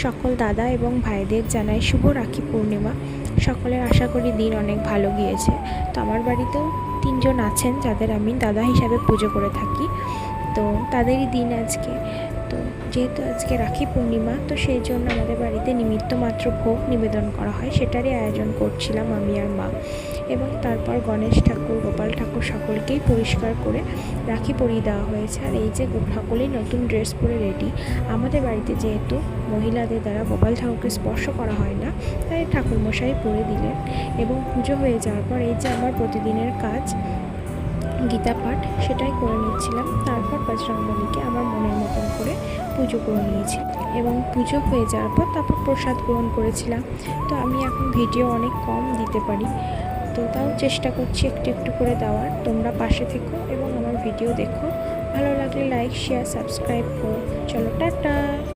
সকল দাদা এবং ভাইদের জানাই শুভ রাখি পূর্ণিমা। সকলের আশা করি দিন অনেক ভালো গিয়েছে। তো আমার বাড়িতেও 3 জন আছেন যাদের আমি দাদা হিসাবে পুজো করে থাকি, তো তাদেরই দিন আজকে। তো যেহেতু আজকে রাখি পূর্ণিমা, তো সেই জন্য আমাদের বাড়িতে নিমিত্ত মাত্র ভোগ নিবেদন করা হয়, সেটারই আয়োজন করছিলাম আমি আর মা। এবং তারপর গণেশ ঠাকুর, গোপাল ঠাকুর সকলকেই পরিষ্কার করে রাখি পরিয়ে দেওয়া হয়েছে। আর এই যে সকলেই নতুন ড্রেস পরে রেডি। আমাদের বাড়িতে যেহেতু মহিলাদের দ্বারা গোপাল ঠাকুরকে স্পর্শ করা হয় না, তাই ঠাকুরমশাই পরে দিলেন। এবং পুজো হয়ে যাওয়ার পর এই যে আমার প্রতিদিনের কাজ গীতা পাঠ, সেটাই করে নিচ্ছিলাম। তারপর বজরংবলীকে আমার মনের মতন করে পুজো করে নিয়েছি এবং পুজো হয়ে যাওয়ার পর তারপর প্রসাদ গ্রহণ করেছিলাম। তো আমি এখন ভিডিও অনেক কম দিতে পারি, তো তাও চেষ্টা করছি একটু একটু করে দেওয়ার। তোমরা পাশে থেকো এবং আমার ভিডিও দেখো। ভালো লাগলে লাইক, শেয়ার, সাবস্ক্রাইব করো। চলো, টাটা।